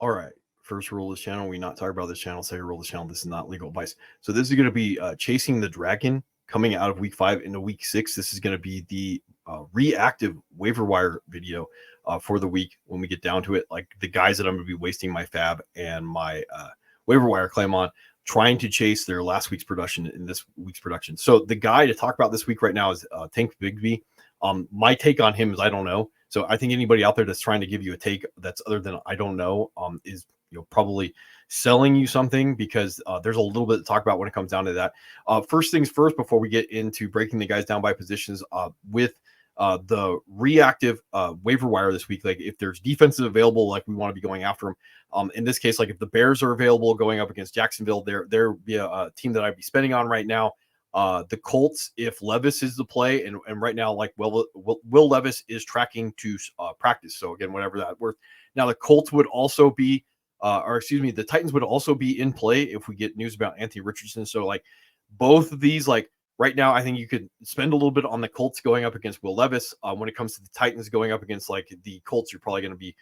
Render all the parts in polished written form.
All right. First rule of this channel, we not talk about this channel. Second rule of this channel, this is not legal advice. So this is going to be Chasing the Dragon coming out of week 5 into week 6. This is going to be the reactive waiver wire video for the week when we get down to it. Like the guys that I'm going to be wasting my fab and my waiver wire claim on, trying to chase their last week's production in this week's production. So the guy to talk about this week right now is Tank Bigsby. My take on him is I don't know. So I think anybody out there that's trying to give you a take that's other than I don't know is probably selling you something, because there's a little bit to talk about when it comes down to that. First things first, before we get into breaking the guys down by positions with the reactive waiver wire this week, like if there's defenses available, like we want to be going after them. In this case, like if the Bears are available going up against Jacksonville, they're be a team that I'd be spending on right now. The Colts, if Levis is the play, and right now, like Will Levis is tracking to practice. So again, whatever that worth. Now the Colts would also be, the Titans would also be in play if we get news about Anthony Richardson. So like both of these, like right now, I think you could spend a little bit on the Colts going up against Will Levis. When it comes to the Titans going up against like the Colts, you're probably going to be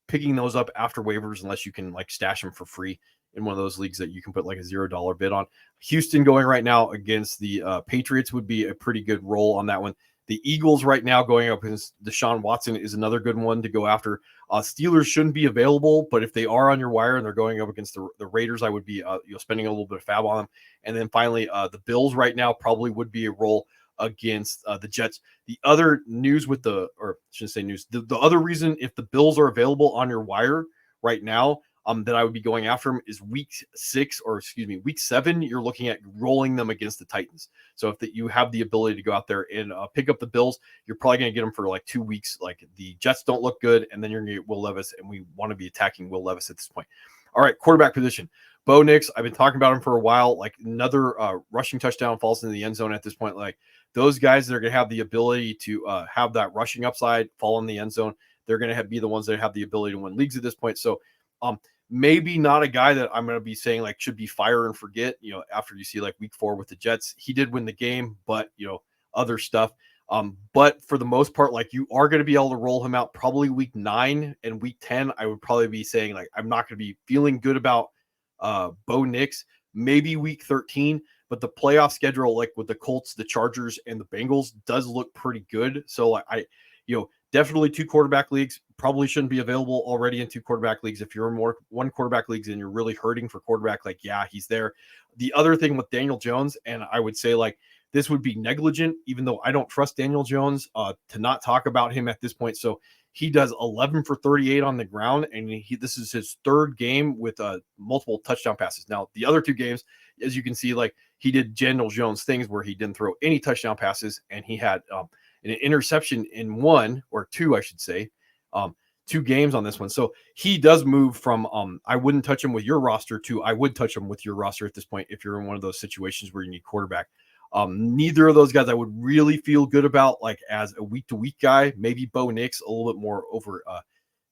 picking those up after waivers unless you can like stash them for free in one of those leagues that you can put like a $0 bid on. Houston going right now against the Patriots would be a pretty good roll on that one. The Eagles right now going up against Deshaun Watson is another good one to go after. Steelers shouldn't be available, but if they are on your wire and they're going up against the Raiders, I would be spending a little bit of fab on them. And then finally, the Bills right now probably would be a roll against the Jets. The other news with the other reason if the Bills are available on your wire right now, that I would be going after them is week 7. You're looking at rolling them against the Titans. So if you have the ability to go out there and pick up the Bills, you're probably going to get them for like 2 weeks. Like the Jets don't look good, and then you're going to get Will Levis, and we want to be attacking Will Levis at this point. All right, quarterback position. Bo Nix, I've been talking about him for a while. Like another rushing touchdown falls into the end zone at this point. Like those guys that are going to have the ability to have that rushing upside fall in the end zone, they're going to be the ones that have the ability to win leagues at this point. So maybe not a guy that I'm going to be saying like should be fire and forget, after you see like week 4 with the Jets. He did win the game, but other stuff. But for the most part, like you are going to be able to roll him out probably week 9 and week 10. I would probably be saying like, I'm not going to be feeling good about Bo Nix, maybe week 13, but the playoff schedule, like with the Colts, the Chargers, and the Bengals does look pretty good. So definitely 2 quarterback leagues, probably shouldn't be available already in 2 quarterback leagues. If you're in 1 quarterback leagues and you're really hurting for quarterback, like, yeah, he's there. The other thing with Daniel Jones, and I would say like this would be negligent, even though I don't trust Daniel Jones to not talk about him at this point. So he does 11 for 38 on the ground, and this is his 3rd game with multiple touchdown passes. Now, the other 2 games, as you can see, like he did Daniel Jones things where he didn't throw any touchdown passes, and he had an interception in 1 or 2, I should say, 2 games on this one. So he does move from I wouldn't touch him with your roster to I would touch him with your roster at this point if you're in one of those situations where you need quarterback. Neither of those guys I would really feel good about like as a week-to-week guy. Maybe Bo Nix a little bit more over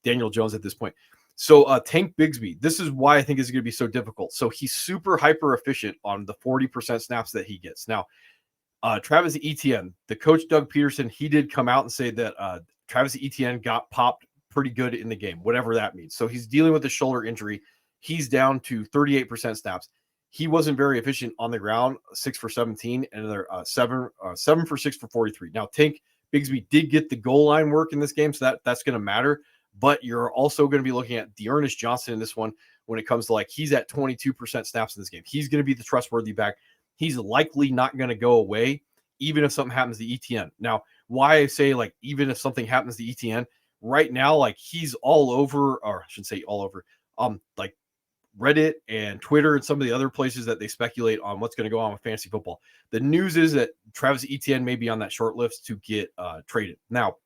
Daniel Jones at this point. So Tank Bigsby, this is why I think it's going to be so difficult. So he's super hyper efficient on the 40% snaps that he gets. Now, Travis Etienne, the coach Doug Peterson, he did come out and say that Travis Etienne got popped pretty good in the game, whatever that means. So he's dealing with a shoulder injury. He's down to 38% snaps. He wasn't very efficient on the ground, 6 for 17, and they're 7 for 6 for 43. Now, Tank Bigsby did get the goal line work in this game, so that's going to matter. But you're also going to be looking at Dearness Johnson in this one when it comes to like he's at 22% snaps in this game. He's going to be the trustworthy back. He's likely not going to go away, even if something happens to Etienne. Now, why I say like even if something happens to Etienne, right now, like he's all over, or I shouldn't say all over, like Reddit and Twitter and some of the other places that they speculate on what's going to go on with fantasy football. The news is that Travis Etienne may be on that short list to get traded. Now,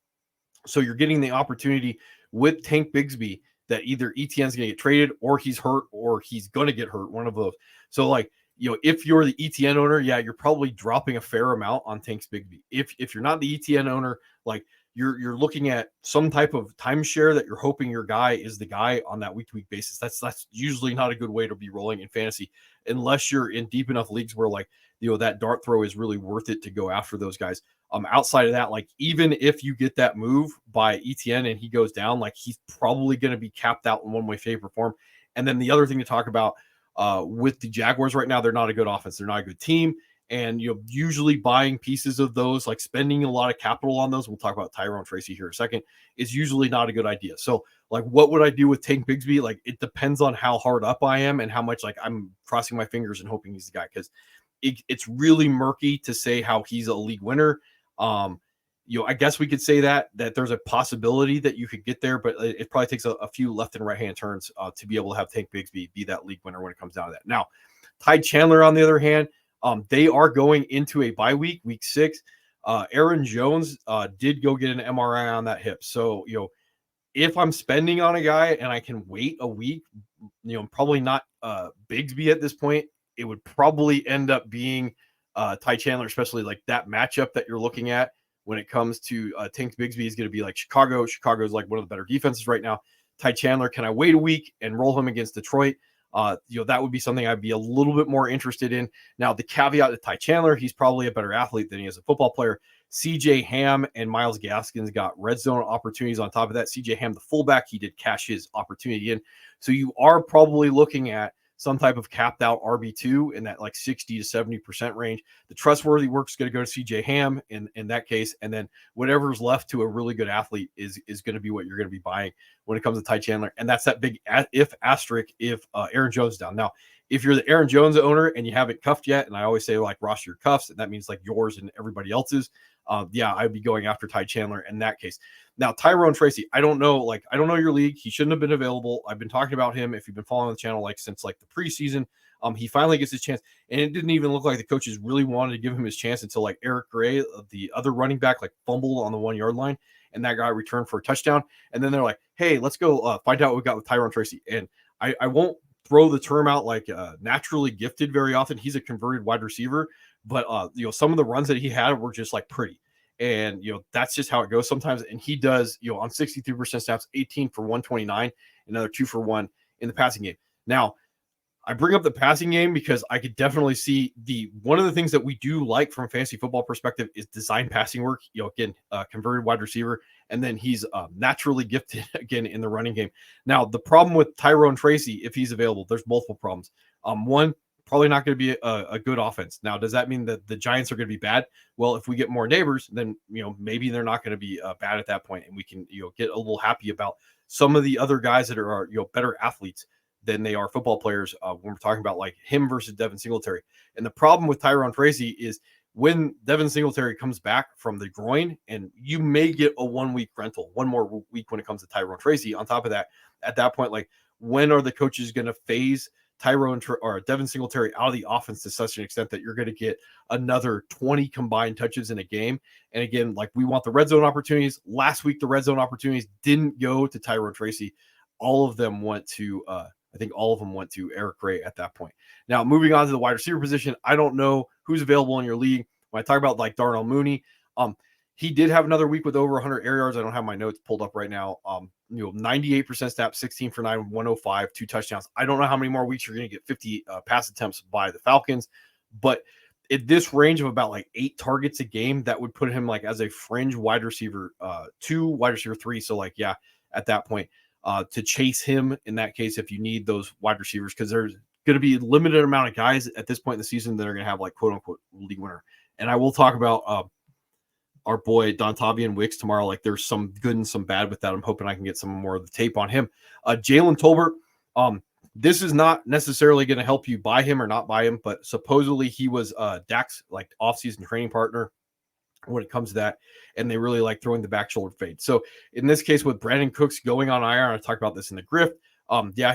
so you're getting the opportunity with Tank Bigsby that either Etienne's going to get traded or he's hurt or he's going to get hurt, one of those. So like, if you're the Etienne owner, yeah, you're probably dropping a fair amount on Tank Bigsby. If you're not the Etienne owner, like you're looking at some type of timeshare that you're hoping your guy is the guy on that week-to-week basis. That's usually not a good way to be rolling in fantasy unless you're in deep enough leagues where like, that dart throw is really worth it to go after those guys. Outside of that, like even if you get that move by Etienne and he goes down, like he's probably going to be capped out in one way, shape, or form. And then the other thing to talk about with the Jaguars right now, they're not a good offense. They're not a good team. And usually buying pieces of those, like spending a lot of capital on those, we'll talk about Tyron Tracy here in a second, is usually not a good idea. So like, what would I do with Tank Bigsby? Like, it depends on how hard up I am and how much like I'm crossing my fingers and hoping he's the guy, because it's really murky to say how he's a league winner. I guess we could say that there's a possibility that you could get there, but it probably takes a few left and right hand turns to be able to have Tank Bigsby be that league winner when it comes down to that. Now, Ty Chandler, on the other hand, they are going into a bye week, week 6. Aaron Jones did go get an MRI on that hip. So, if I'm spending on a guy and I can wait a week, probably not Bigsby at this point, it would probably end up being Ty Chandler, especially like that matchup that you're looking at when it comes to Tank Bigsby is going to be like Chicago. Chicago's like one of the better defenses right now. Ty Chandler, can I wait a week and roll him against Detroit? That would be something I'd be a little bit more interested in. Now, the caveat to Ty Chandler, he's probably a better athlete than he is a football player. CJ Ham and Myles Gaskins got red zone opportunities on top of that. CJ Ham, the fullback, he did cash his opportunity in. So you are probably looking at some type of capped out RB2 in that like 60 to 70% range. The trustworthy work's going to go to CJ Ham in that case. And then whatever's left to a really good athlete is going to be what you're going to be buying when it comes to Ty Chandler. And that's that big if asterisk if Aaron Jones is down. Now, if you're the Aaron Jones owner and you haven't cuffed yet, and I always say like roster your cuffs, and that means like yours and everybody else's, I'd be going after Ty Chandler in that case. Now, Tyrone Tracy, I don't know your league. He shouldn't have been available. I've been talking about him. If you've been following the channel, like since like the preseason, he finally gets his chance, and it didn't even look like the coaches really wanted to give him his chance until like Eric Gray, the other running back, like fumbled on the 1 yard line, and that guy returned for a touchdown. And then they're like, hey, let's go find out what we got with Tyrone Tracy. And I won't throw the term out like naturally gifted very often. He's a converted wide receiver, but some of the runs that he had were just like pretty. And, that's just how it goes sometimes. And he does, on 63% snaps, 18 for 129, another 2 for 1 in the passing game. Now, I bring up the passing game because I could definitely see one of the things that we do like from a fantasy football perspective is design passing work. Again, converted wide receiver, and then he's naturally gifted again in the running game. Now, the problem with Tyrone Tracy, if he's available, there's multiple problems. One, probably not going to be a good offense. Now, does that mean that the Giants are going to be bad? Well, if we get more neighbors, then maybe they're not going to be bad at that point, and we can get a little happy about some of the other guys that are better athletes than they are football players when we're talking about like him versus Devin Singletary. And the problem with Tyrone Tracy is when Devin Singletary comes back from the groin, and you may get a 1 week rental, one more week when it comes to Tyrone Tracy. On top of that, at that point, like when are the coaches going to phase Tyrone or Devin Singletary out of the offense to such an extent that you're going to get another 20 combined touches in a game? And again, like we want the red zone opportunities. Last week, the red zone opportunities didn't go to Tyrone Tracy. All of them went to, I think all of them went to Eric Gray at that point. Now, moving on to the wide receiver position, I don't know who's available in your league. When I talk about like Darnell Mooney, he did have another week with over 100 air yards. I don't have my notes pulled up right now. 98% snap, 16 for 9, 105, 2 touchdowns. I don't know how many more weeks you're going to get 50 pass attempts by the Falcons, but at this range of about like 8 targets a game, that would put him like as a fringe wide receiver 2, wide receiver 3. So like, yeah, at that point, to chase him in that case, if you need those wide receivers, because there's going to be a limited amount of guys at this point in the season that are going to have like quote unquote league winner. And I will talk about our boy Dontavian Wicks tomorrow. Like there's some good and some bad with that. I'm hoping I can get some more of the tape on him. Jaylen Tolbert. This is not necessarily going to help you buy him or not buy him, but supposedly he was Dak's like offseason training partner when it comes to that, and they really like throwing the back shoulder fade. So in this case, with Brandon Cooks going on IR, I talked about this in the grift.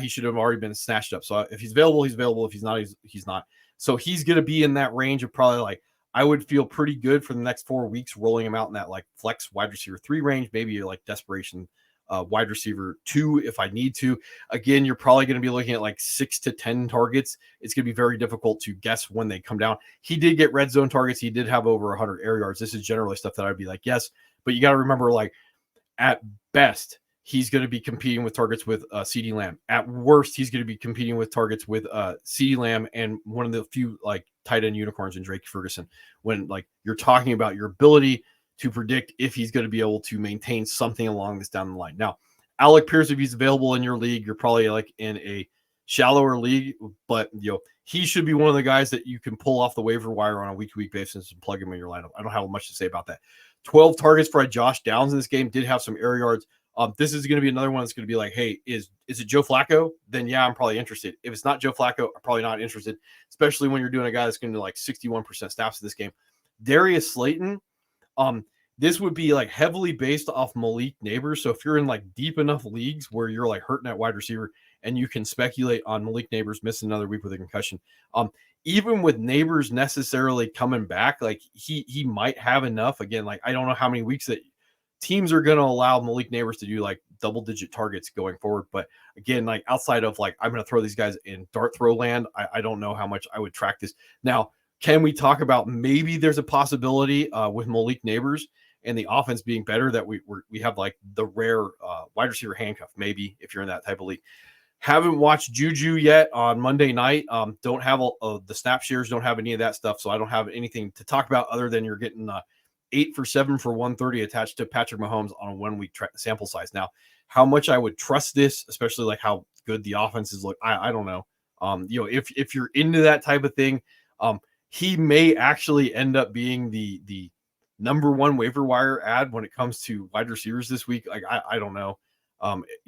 He should have already been snatched up. So if he's available, he's available. If he's not, he's not. So he's going to be in that range of probably like, I would feel pretty good for the next 4 weeks rolling him out in that like flex wide receiver 3 range, maybe like desperation wide receiver 2 if I need to. Again, you're probably going to be looking at like 6 to 10 targets. It's going to be very difficult to guess when they come down. He did get red zone targets. He did have over 100 air yards. This is generally stuff that I'd be like, yes, but you got to remember, like at best, he's going to be competing with targets with CeeDee Lamb. At worst, he's going to be competing with targets with CeeDee Lamb and one of the few like tight end unicorns in Drake Ferguson. When like you're talking about your ability to predict if he's going to be able to maintain something along this down the line. Now, Alec Pierce, if he's available in your league, you're probably like in a shallower league, but he should be one of the guys that you can pull off the waiver wire on a week-to-week basis and plug him in your lineup. I don't have much to say about that. 12 targets for Josh Downs in this game, did have some air yards. This is going to be another one that's going to be like, hey, is it Joe Flacco? Then yeah, I'm probably interested. If it's not Joe Flacco, I'm probably not interested, especially when you're doing a guy that's going to do like 61% snaps in this game. Darius Slayton, this would be like heavily based off Malik Neighbors. So if you're in like deep enough leagues where you're like hurting at wide receiver and you can speculate on Malik Neighbors missing another week with a concussion, even with Neighbors necessarily coming back, like he might have enough. Again, like I don't know how many weeks that teams are going to allow Malik Neighbors to do like double-digit targets going forward. But again, like outside of like I'm going to throw these guys in dart throw land, I don't know how much I would track this. Now, can we talk about maybe there's a possibility with Malik Neighbors and the offense being better that we have like the rare wide receiver handcuff, maybe if you're in that type of league. Haven't watched Juju yet on Monday night. Don't have the snap shares, don't have any of that stuff. So I don't have anything to talk about other than you're getting 8 for 7 for 130 attached to Patrick Mahomes on a 1 week sample size. Now, how much I would trust this, especially like how good the offenses look, I don't know. If you're into that type of thing, he may actually end up being the number one waiver wire ad when it comes to wide receivers this week. Like, I don't know,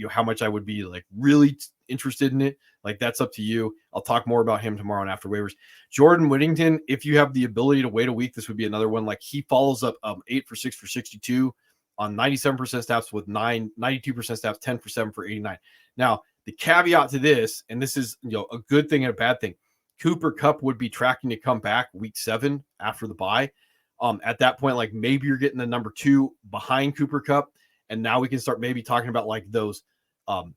how much I would be like really interested in it. Like, that's up to you. I'll talk more about him tomorrow and after waivers. Jordan Whittington, if you have the ability to wait a week, this would be another one. Like, he follows up 8 for 6 for 62 on 97% snaps with 92% snaps, 10 for 7 for 89. Now, the caveat to this, and this is a good thing and a bad thing, Cooper Kupp would be tracking to come back week 7 after the bye. At that point, like maybe you're getting the number 2 behind Cooper Kupp, and now we can start maybe talking about like those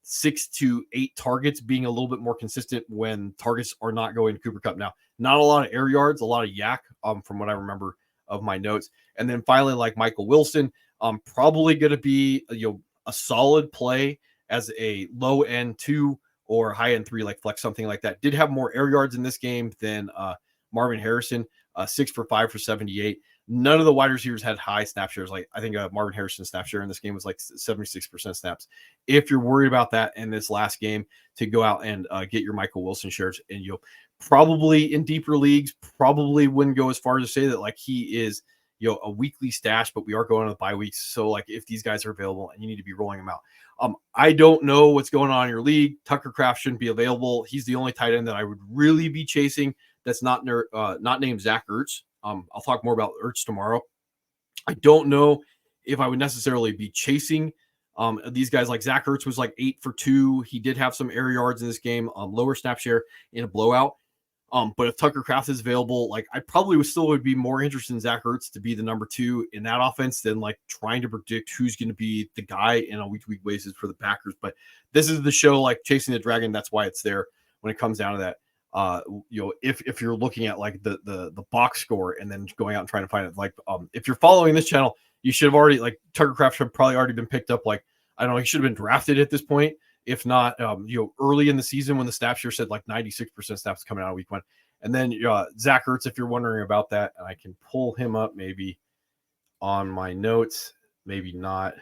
6 to 8 targets being a little bit more consistent when targets are not going to Cooper Kupp. Now, not a lot of air yards, a lot of yak from what I remember of my notes. And then finally, like Michael Wilson, probably going to be a solid play as a low end 2 or high end 3, like flex, something like that. Did have more air yards in this game than Marvin Harrison, 6 for 5 for 78. None of the wide receivers had high snap shares. Like I think Marvin Harrison's snap share in this game was like 76% snaps. If you're worried about that in this last game, to go out and get your Michael Wilson shares, and you'll probably in deeper leagues, probably wouldn't go as far as to say that like he is a weekly stash, but we are going on the bye weeks. So like if these guys are available and you need to be rolling them out. I don't know what's going on in your league. Tucker Kraft shouldn't be available. He's the only tight end that I would really be chasing that's not named Zach Ertz. I'll talk more about Ertz tomorrow. I don't know if I would necessarily be chasing these guys. Like Zach Ertz was like 8 for 2. He did have some air yards in this game, lower snap share in a blowout. But if Tucker Kraft is available, like I probably would be more interested in Zach Ertz to be the number 2 in that offense than like trying to predict who's going to be the guy in a week-to-week basis for the Packers. But this is the show, like Chasing the Dragon. That's why it's there when it comes down to that. If you're looking at like the box score and then going out and trying to find it, like if you're following this channel, you should have already, like Tucker Kraft should have probably already been picked up. Like I don't know, he should have been drafted at this point, if not early in the season when the snap share said like 96% snaps coming out of week 1. And then Zach Ertz, if you're wondering about that, and I can pull him up maybe on my notes, maybe not.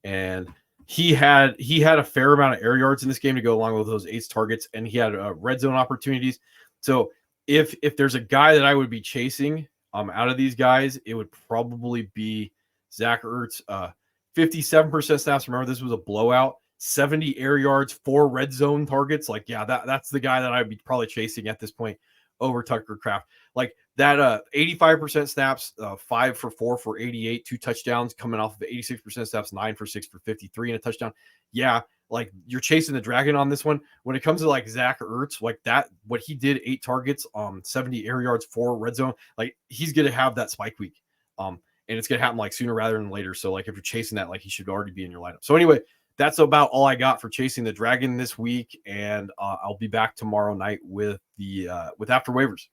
And he had a fair amount of air yards in this game to go along with those 8 targets, and he had red zone opportunities. So if there's a guy that I would be chasing out of these guys, it would probably be Zach Ertz. 57% snaps. Remember, this was a blowout. 70 air yards, 4 red zone targets. Like, yeah, that's the guy that I'd be probably chasing at this point over Tucker Kraft. Like that 85% snaps, 5 for 4 for 88, 2 touchdowns coming off of 86% snaps, 9 for 6 for 53 and a touchdown. Yeah, like you're chasing the dragon on this one. When it comes to like Zach Ertz, like that, what he did, 8 targets, 70 air yards, 4 red zone, like he's going to have that spike week. And it's going to happen like sooner rather than later. So like if you're chasing that, like he should already be in your lineup. So anyway, that's about all I got for Chasing the Dragon this week, and I'll be back tomorrow night with after waivers.